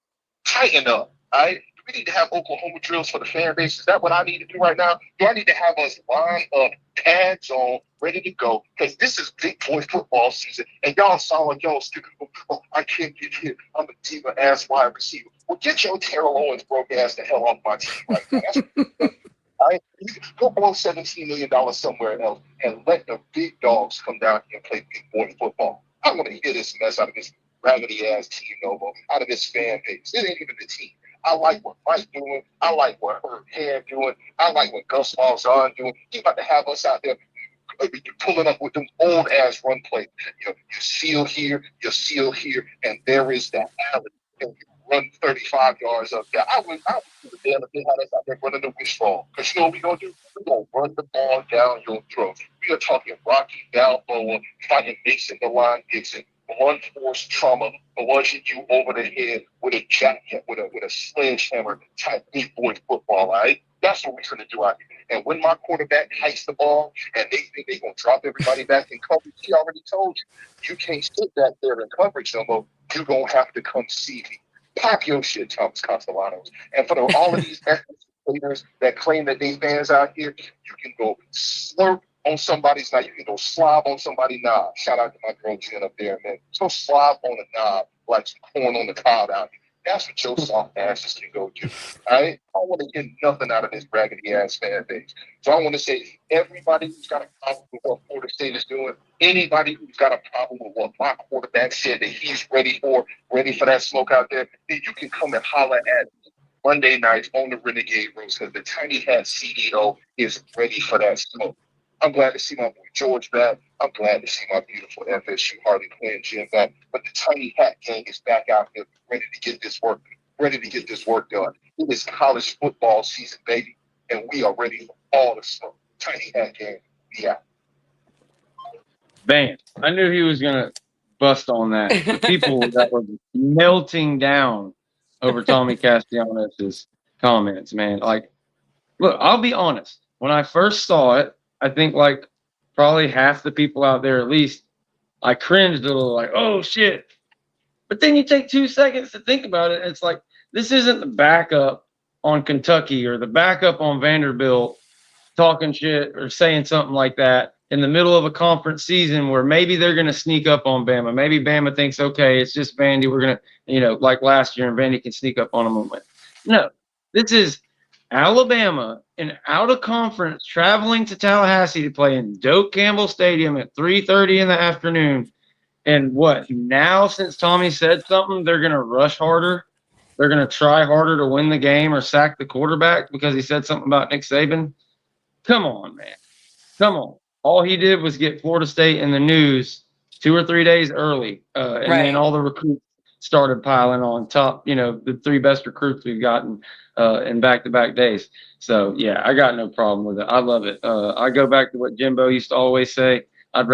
All right? Do we need to have Oklahoma drills for the fan base? Is that what I need to do right now? Do I need to have us line up, pads on, ready to go? Because this is big boy football season, and y'all sound like y'all still, oh, I can't get hit. I'm a diva ass wide receiver. Well, get your Terrell Owens broke ass the hell off my team right now. That's all right? Go blow $17 million somewhere else and let the big dogs come down here and play big boy football. I want to hear this mess out of this raggedy ass team, Novo, out of this fan base. It ain't even the team. I like what Mike doing. I like what Herb Hand doing. I like what Gus Malzahn doing. He about to have us out there pulling up with them old ass run plays. You seal here, and there is that alley. And you run 35 yards up there. I would give a damn if they had us out there running the wishball. Because you know what we're going to do? We're going to run the ball down your throat. We are talking Rocky Balboa fighting Mason the Line Dixon. Blunt force trauma bludgeon you over the head with a jacket, with a sledgehammer type big boy football, all right? That's what we're going to do out here. And when my quarterback hikes the ball and they think they're going to drop everybody back in coverage, he already told you can't sit back there in coverage no more. You're going to have to come see me. Pop your shit, Thomas Castellanos. And for all of these players that claim that they fans out here, you can go slurp on somebody's knob. You can go slob on somebody's knob. Shout out to my girl Jen up there, man. So slob on a knob like some corn on the cob out here. That's what your soft asses can go do. All right? I don't want to get nothing out of this raggedy ass fan base. So I want to say everybody who's got a problem with what Florida State is doing, anybody who's got a problem with what my quarterback said that he's ready for that smoke out there, then you can come and holler at me Monday nights on the Renegade Rooms because the Tiny Hat CEO is ready for that smoke. I'm glad to see my boy George back. I'm glad to see my beautiful FSU Harley Quinn Jim back. But the Tiny Hat gang is back out there ready to get this work done. It is college football season, baby, and we are ready for all the smoke. Tiny Hat gang, yeah. Bam. I knew he was going to bust on that. The people that were melting down over Tommy Castellanos' comments, man. Like, look, I'll be honest. When I first saw it, I think like probably half the people out there, at least, I cringed a little like, oh, shit. But then you take 2 seconds to think about it. And it's like, this isn't the backup on Kentucky or the backup on Vanderbilt talking shit or saying something like that in the middle of a conference season where maybe they're going to sneak up on Bama. Maybe Bama thinks, okay, it's just Vandy. We're going to, like last year, and Vandy can sneak up on them and win. No, this is Alabama and out of conference traveling to Tallahassee to play in Doak Campbell Stadium at 3:30 in the afternoon. And what now, since Tommy said something, they're going to rush harder. They're going to try harder to win the game or sack the quarterback because he said something about Nick Saban. Come on, man. Come on. All he did was get Florida State in the news 2 or 3 days early. And then all the recruits started piling on top, the 3 best recruits we've gotten in back-to-back days. So, yeah, I got no problem with it. I love it. I go back to what Jimbo used to always say. I'd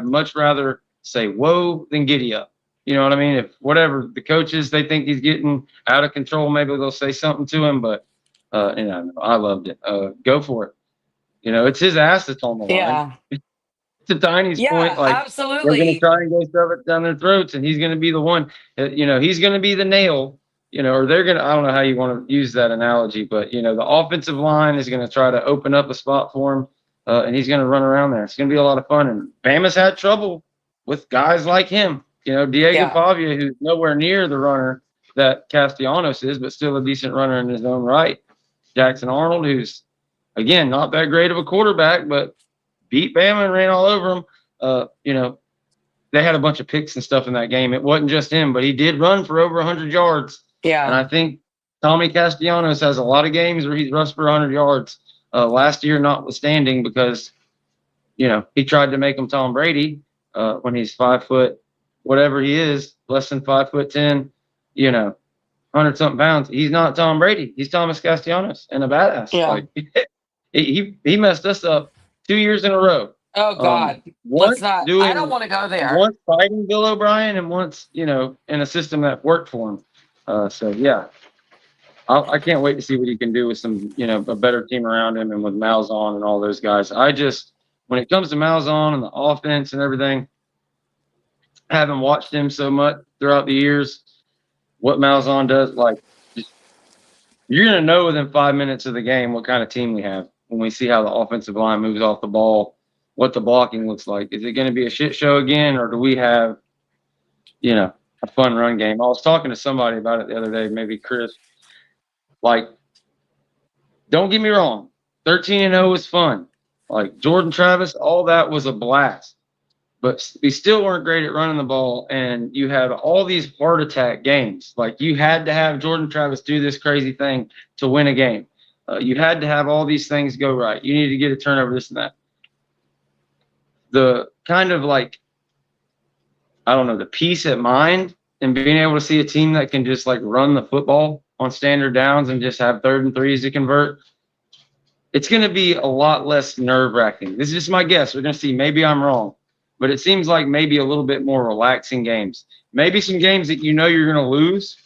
much rather say whoa than giddy up. You know what I mean? If whatever the coaches, they think he's getting out of control, maybe they'll say something to him. But, I loved it. Go for it. It's his ass that's on the line. Yeah. To Tiny's point, like absolutely. They're going to try and go shove it down their throats, and he's going to be the one. He's going to be the nail. Or they're going to. I don't know how you want to use that analogy, but the offensive line is going to try to open up a spot for him, and he's going to run around there. It's going to be a lot of fun. And Bama's had trouble with guys like him. Diego Pavia, who's nowhere near the runner that Castellanos is, but still a decent runner in his own right. Jackson Arnold, who's again not that great of a quarterback, but beat Bama and ran all over them. They had a bunch of picks and stuff in that game. It wasn't just him, but he did run for over 100 yards. Yeah. And I think Tommy Castellanos has a lot of games where he's rushed for 100 yards last year, notwithstanding, because, he tried to make him Tom Brady when he's 5 foot, whatever he is, less than 5'10", 100-something pounds. He's not Tom Brady. He's Thomas Castellanos and a badass. Yeah. Like, he messed us up 2 years in a row. Oh God. Let's not. I don't want to go there. Once fighting Bill O'Brien and once, in a system that worked for him. So yeah, I can't wait to see what he can do with some, a better team around him and with Malzahn and all those guys. When it comes to Malzahn and the offense and everything, I haven't watched him so much throughout the years. What Malzahn does, you're going to know within 5 minutes of the game what kind of team we have when we see how the offensive line moves off the ball, what the blocking looks like. Is it going to be a shit show again, or do we have, a fun run game? I was talking to somebody about it the other day, maybe Chris. Don't get me wrong, 13-0 was fun. Jordan Travis, all that was a blast. But we still weren't great at running the ball, and you had all these heart attack games. You had to have Jordan Travis do this crazy thing to win a game. You had to have all these things go right. You needed to get a turnover, this and that. the kind of like, I don't know, the peace at mind and being able to see a team that can just like run the football on standard downs and just have 3rd and 3s to convert, it's going to be a lot less nerve-wracking. This is just my guess. We're going to see. Maybe I'm wrong, but it seems like maybe a little bit more relaxing games. Maybe some games that you know you're going to lose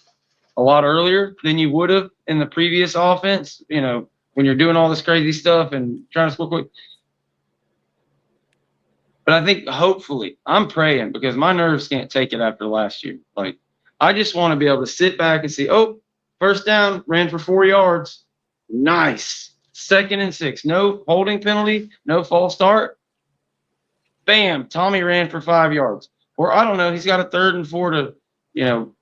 a lot earlier than you would have in the previous offense, you know, when you're doing all this crazy stuff and trying to score quick. But I think hopefully, I'm praying because my nerves can't take it after last year. Like, I just want to be able to sit back and see, oh, first down, ran for 4 yards. Nice. 2nd and 6. No holding penalty, no false start. Bam, Tommy ran for 5 yards. Or I don't know, he's got a 3rd and 4 to, you know,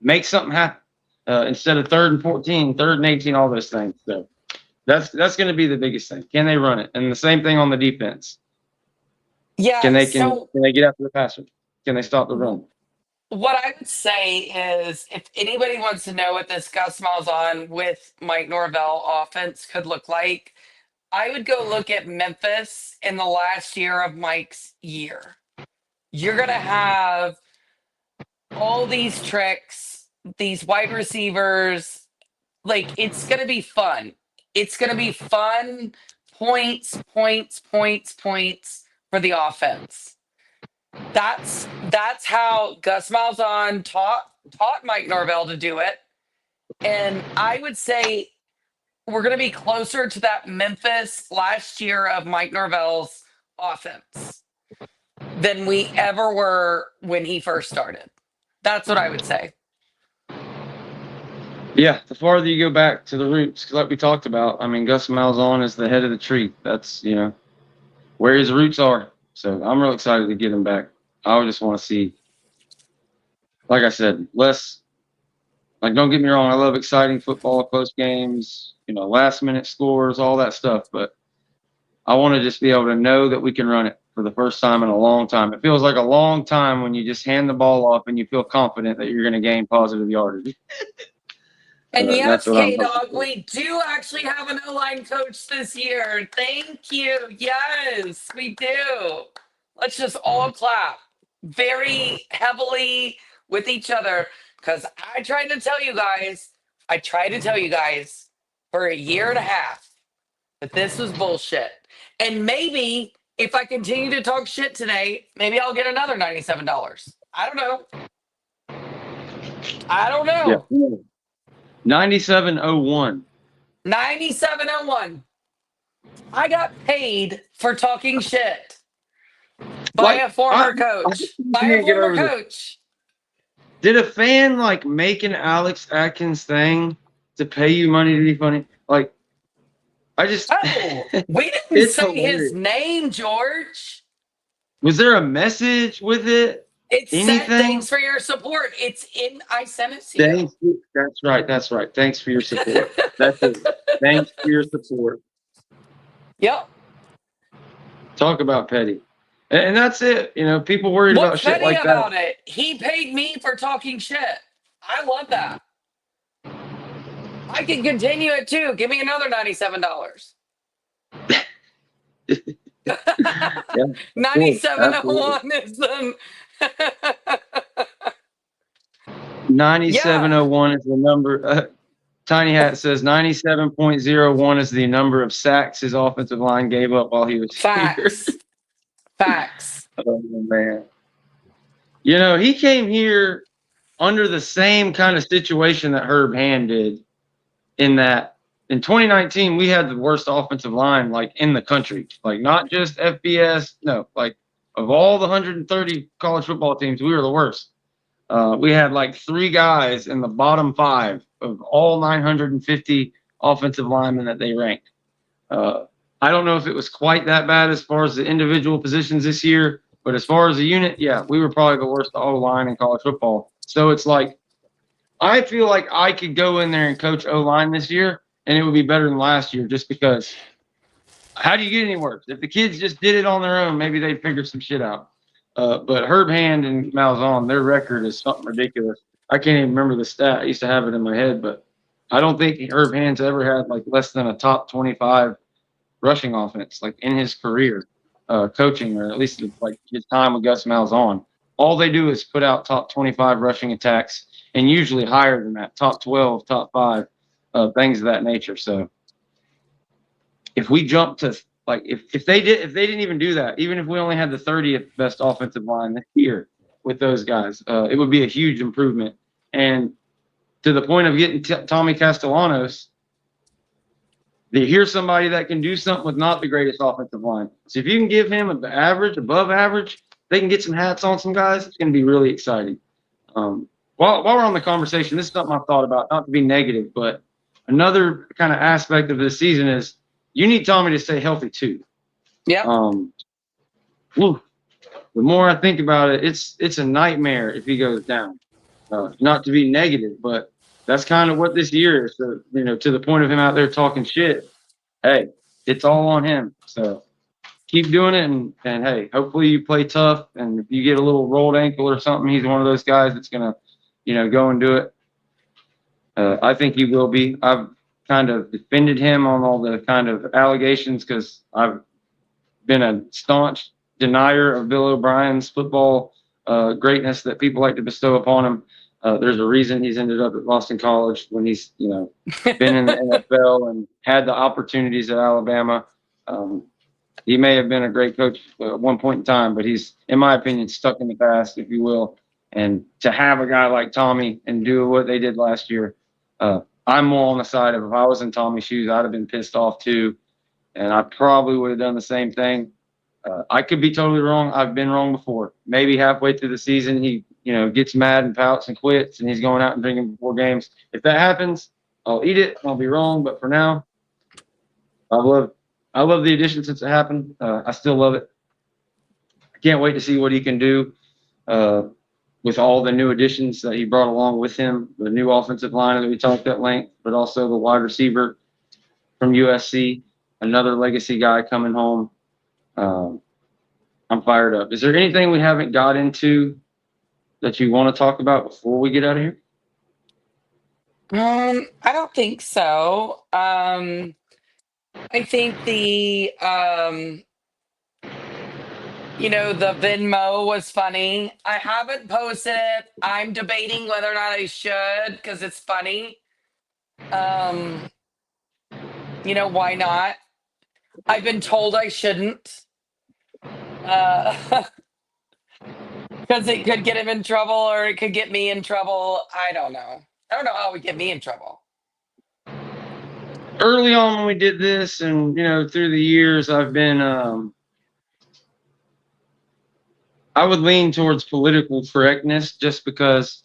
make something happen instead of 3rd and 14, 3rd and 18, all those things. So that's going to be the biggest thing. Can they run it? And the same thing on the defense. Yeah. Can they get after the passer? Can they stop the run? What I would say is, if anybody wants to know what this Gus Malzahn with Mike Norvell offense could look like, I would go look at Memphis in the last year of Mike's year. You're going to have all these tricks, these wide receivers. Like, it's going to be fun. It's going to be fun. Points for the offense. That's how Gus Malzahn taught Mike Norvell to do it. And I would say we're going to be closer to that Memphis last year of Mike Norvell's offense than we ever were when he first started. That's what I would say. Yeah, the farther you go back to the roots, like we talked about, I mean, Gus Malzahn is the head of the tree. That's, you know, where his roots are. So I'm real excited to get him back. I just want to see, like I said, less. Like, don't get me wrong, I love exciting football, close games, you know, last-minute scores, all that stuff. But I want to just be able to know that we can run it for the first time in a long time. It feels like a long time when you just hand the ball off and you feel confident that you're going to gain positive yardage. And yes, that's what I'm K-Dog, hoping for. we do actually have an O-line coach this year. Thank you. Yes, we do. Let's just all clap very heavily with each other, because I tried to tell you guys for a year and a half that this was bullshit. And maybe if I continue to talk shit today, maybe I'll get another $97. I don't know. Yeah. 9701. 9701. I got paid for talking shit by a former coach. Did a fan like make an Alex Atkins thing to pay you money to be funny? Like, I just. Oh, we didn't It's say hilarious. his name, George. Was there a message with it? It said Anything? thanks for your support. I sent it to you. Thank you. That's right. Thanks for your support. That's it. Thanks for your support. Yep. Talk about petty. And that's it. You know, people worried about What's shit petty like about that. it? He paid me for talking shit. I love that. I can continue it too. Give me another $97. Yeah, 9701 is the 9701 is the number. Tiny Hat says 97.01 is the number of sacks his offensive line gave up while he was facts. here. Facts. Oh, man. You know, he came here under the same kind of situation that Herb Hand did, in that in 2019, we had the worst offensive line, like, in the country. Like, not just FBS. No, like, of all the 130 college football teams, we were the worst. We had, like, 3 guys in the bottom 5 of all 950 offensive linemen that they ranked. I don't know if it was quite that bad as far as the individual positions this year, but as far as the unit, yeah, we were probably the worst O-line in college football. So it's like, I feel like I could go in there and coach O-line this year, and it would be better than last year, just because how do you get any worse? If the kids just did it on their own, maybe they'd figure some shit out. But Herb Hand and Malzahn, their record is something ridiculous. I can't even remember the stat. I used to have it in my head, but I don't think Herb Hand's ever had like less than a top 25 rushing offense, like, in his career. coaching, or at least like his time with Gus Malzahn. All they do is put out top 25 rushing attacks, and usually higher than that, top 12, top 5, things of that nature. So if we jump to like if they didn't even do that, even if we only had the 30th best offensive line this year with those guys, it would be a huge improvement. And to the point of getting Tommy Castellanos, here's somebody that can do something with not the greatest offensive line. So if you can give him an average, above average, they can get some hats on some guys. It's going to be really exciting. While we're on the conversation, this is something I've thought about, not to be negative, but another kind of aspect of this season is you need Tommy to stay healthy too. Yeah. The more I think about it, it's a nightmare if he goes down. Not to be negative, but that's kind of what this year is. So, to the point of him out there talking shit, hey, it's all on him. So keep doing it, and hey, hopefully you play tough. And if you get a little rolled ankle or something, he's one of those guys that's gonna, go and do it. I think he will be. I've kind of defended him on all the kind of allegations because I've been a staunch denier of Bill O'Brien's football greatness that people like to bestow upon him. There's a reason he's ended up at Boston College when he's, been in the NFL and had the opportunities at Alabama. He may have been a great coach at one point in time, but he's, in my opinion, stuck in the past, if you will. And to have a guy like Tommy and do what they did last year, I'm more on the side of if I was in Tommy's shoes, I'd have been pissed off too. And I probably would have done the same thing. I could be totally wrong. I've been wrong before. Maybe halfway through the season, he, gets mad and pouts and quits, and he's going out and drinking before games. If that happens, I'll eat it. I'll be wrong. But for now, I love the addition since it happened. I still love it. I can't wait to see what he can do with all the new additions that he brought along with him. The new offensive line that we talked at length, but also the wide receiver from USC, another legacy guy coming home. I'm fired up. Is there anything we haven't got into that you want to talk about before we get out of here? I don't think so. I think the the Venmo was funny. I haven't posted it. I'm debating whether or not I should because it's funny. Why not? I've been told I shouldn't. Because it could get him in trouble or it could get me in trouble. I don't know. I don't know how it would get me in trouble. Early on when we did this and, through the years, I've been, I would lean towards political correctness just because,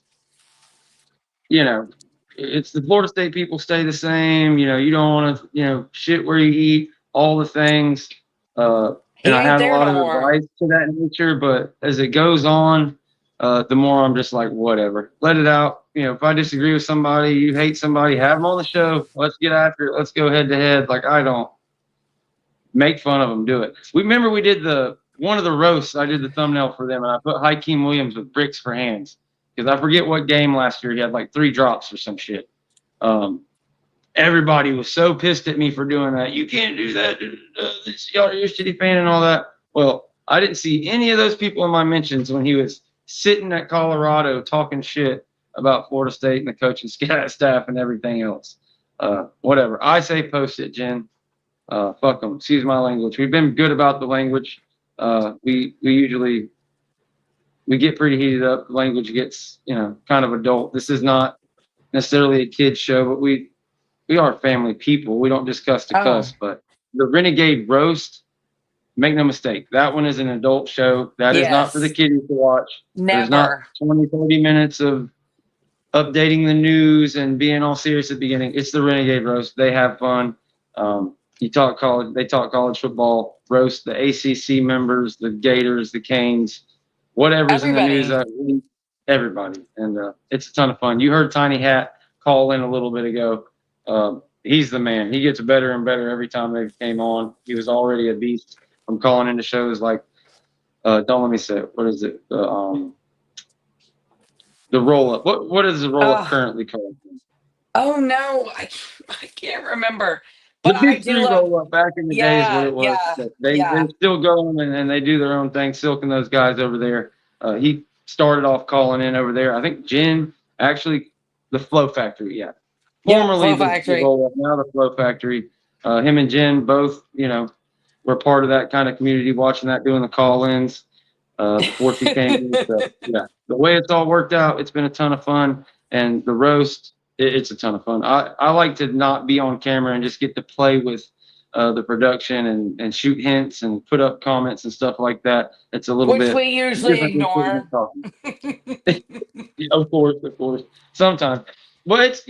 it's the Florida State people stay the same. You don't want to, shit where you eat, all the things. And I had a lot of advice to that nature, but as it goes on, the more I'm just like, whatever, let it out. If I disagree with somebody, you hate somebody, have them on the show. Let's get after it. Let's go head to head. Like, I don't make fun of them. Do it. We did one of the roasts. I did the thumbnail for them, and I put Hakeem Williams with bricks for hands because I forget what game last year he had like 3 drops or some shit. Everybody was so pissed at me for doing that. You can't do that. Y'all are your shitty fan and all that. Well, I didn't see any of those people in my mentions when he was sitting at Colorado talking shit about Florida State and the coaching staff and everything else. Whatever. I say post it, Jen. Fuck them. Excuse my language. We've been good about the language. We usually get pretty heated up. The language gets, kind of adult. This is not necessarily a kid's show, but we are family people. We don't just cuss to cuss, but the Renegade roast, make no mistake, that one is an adult show. That is not for the kiddies to watch. Never. There's not 20, 30 minutes of updating the news and being all serious at the beginning. It's the Renegade roast. They have fun. They talk college football, roast the ACC members, the Gators, the Canes, whatever's Everybody. in the news. Everybody. And it's a ton of fun. You heard Tiny Hat call in a little bit ago. He's the man. He gets better and better every time they came on. He was already a beast from calling into shows like, don't let me say it. What is it? The roll up. What is the roll up currently called? Oh no, I can't remember. But The I big do three love, roll up back in the day is what yeah, it was. yeah, But yeah. they're still going and they do their own thing. Silk and those guys over there. He started off calling in over there. I think Jen actually the Flow Factory, yeah. Yep, Formerly Flow the Factory. roll up, now the Flow Factory. Him and Jen both, were part of that kind of community, watching that, doing the call-ins before she came in. So yeah, the way it's all worked out, it's been a ton of fun. And the roast, it's a ton of fun. I like to not be on camera and just get to play with the production and shoot hints and put up comments and stuff like that. It's a little Which bit we usually different than sitting and ignore. talking. Yeah, of course, sometimes. But it's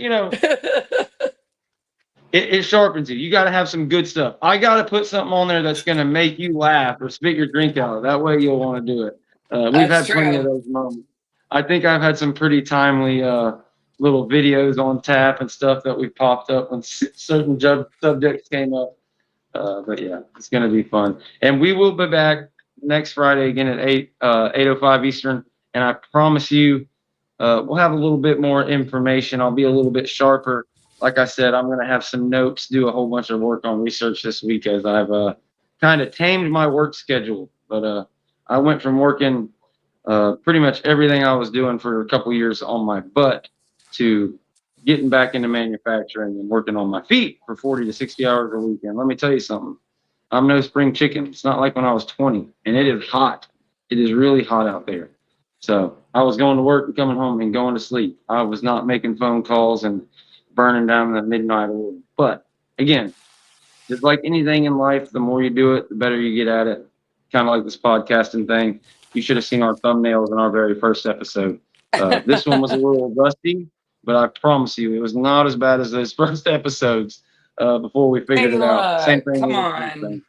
it sharpens you. You got to have some good stuff. I got to put something on there that's going to make you laugh or spit your drink out. That way you'll want to do it. We've That's had plenty of true. those moments. I think I've had some pretty timely little videos on tap and stuff that we popped up when certain subjects came up. But yeah, it's going to be fun. And we will be back next Friday again at 8:05 Eastern. And I promise you, we'll have a little bit more information. I'll be a little bit sharper. Like I said, I'm going to have some notes, do a whole bunch of work on research this week as I've kind of tamed my work schedule. But I went from working pretty much everything I was doing for a couple years on my butt to getting back into manufacturing and working on my feet for 40 to 60 hours a week. And let me tell you something. I'm no spring chicken. It's not like when I was 20, and it is hot. It is really hot out there. So I was going to work and coming home and going to sleep. I was not making phone calls and burning down the midnight oil. But again, just like anything in life, the more you do it, the better you get at it. Kind of like this podcasting thing. You should have seen our thumbnails in our very first episode. This one was a little rusty, but I promise you, it was not as bad as those first episodes before we figured Hey, it out. Same look, thing come with this on. thing.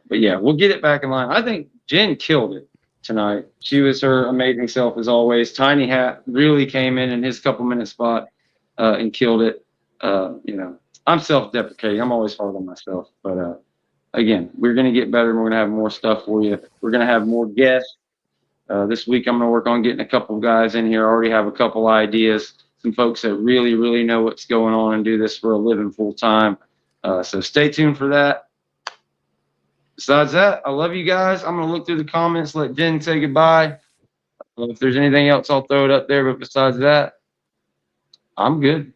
But yeah, we'll get it back in line. I think Jen killed it tonight. She was her amazing self as always. Tiny Hat really came in his couple-minute spot and killed it. I'm self-deprecating. I'm always hard on myself. But again, we're going to get better and we're going to have more stuff for you. We're going to have more guests. This week, I'm going to work on getting a couple of guys in here. I already have a couple ideas. Some folks that really, really know what's going on and do this for a living full time. So stay tuned for that. Besides that, I love you guys. I'm going to look through the comments, let Jen say goodbye. If there's anything else, I'll throw it up there. But besides that, I'm good.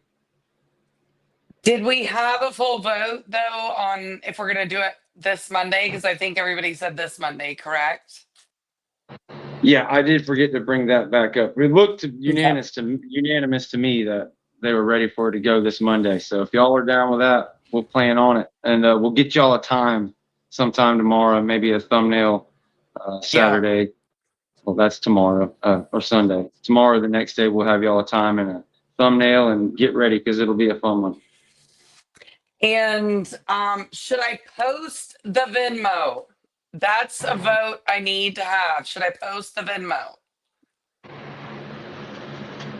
Did we have a full vote, though, on if we're going to do it this Monday? Because I think everybody said this Monday, correct? Yeah, I did forget to bring that back up. It looked Okay. unanimous to me that they were ready for it to go this Monday. So if y'all are down with that, we'll plan on it. And we'll get y'all a time sometime tomorrow, maybe a thumbnail Yeah. Saturday. Well, that's tomorrow or Sunday. Tomorrow, the next day, we'll have y'all a time and a thumbnail and get ready because it'll be a fun one. And should I post the Venmo? That's a vote I need to have. Should I post the Venmo?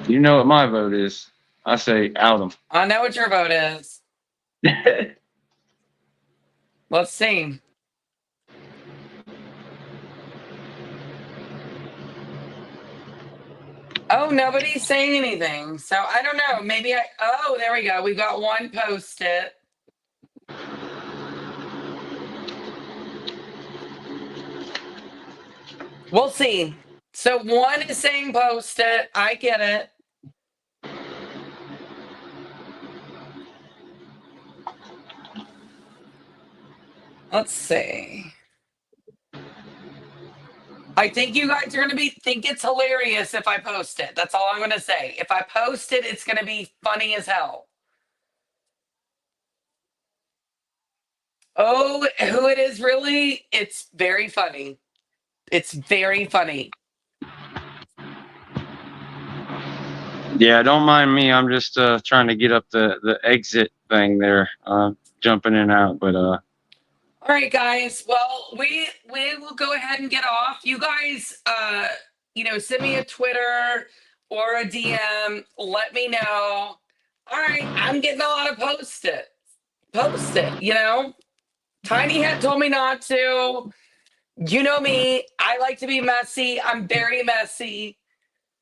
You know what my vote is. I say out I know what your vote is. them. Let's see. Oh, nobody's saying anything. So I don't know. Maybe oh, there we go. We got one post-it. We'll see. So one is saying post-it. I get it. Let's see. I think you guys are going to think it's hilarious if I post it. That's all I'm going to say. If I post it, it's going to be funny as hell. Oh, who it is really? It's very funny. It's very funny. Yeah, don't mind me. I'm just trying to get up the exit thing there, jumping in and out. But All right, guys. Well, we will go ahead and get off. You guys, send me a Twitter or a DM. Let me know. All right, I'm getting a lot of post-it. Post it. Tiny Hat told me not to. You know me. I like to be messy. I'm very messy.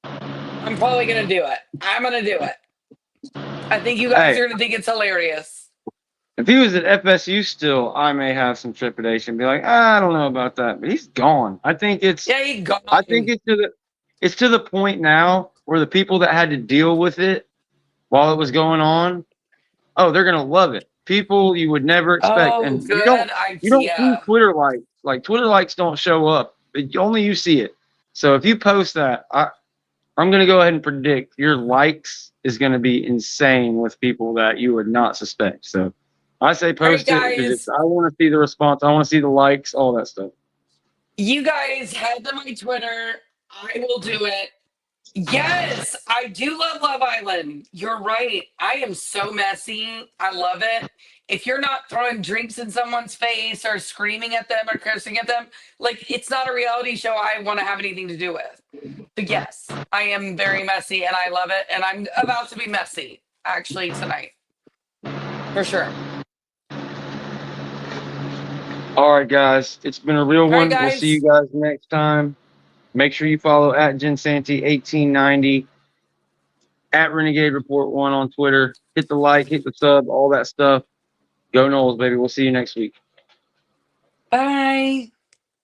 I'm probably gonna do it. I'm gonna do it. I think you guys hey, are gonna think it's hilarious. If he was at FSU still, I may have some trepidation. Be like, I don't know about that, but he's gone. I think it's Yeah, he gone. it's to the point now where the people that had to deal with it while it was going on, oh, they're gonna love it. People you would never expect, Oh, and good you don't see idea. Twitter likes. Like Twitter likes don't show up. Only you see it. So if you post that, I'm gonna go ahead and predict your likes is gonna be insane with people that you would not suspect. So I say All right, post it because guys. I want to see the response. I want to see the likes, all that stuff. You guys head to my Twitter. I will do it. Yes, I do love Love Island. You're right. I am so messy. I love it. If you're not throwing drinks in someone's face or screaming at them or cursing at them, like it's not a reality show I want to have anything to do with. But yes, I am very messy and I love it. And I'm about to be messy actually tonight. For sure. All right, guys, it's been a real All right, one. We'll see you guys. guys next time. Make sure you follow at JenSanty1890 at Renegade Report One on Twitter. Hit the like, hit the sub, all that stuff. Go Knowles, baby. We'll see you next week. Bye.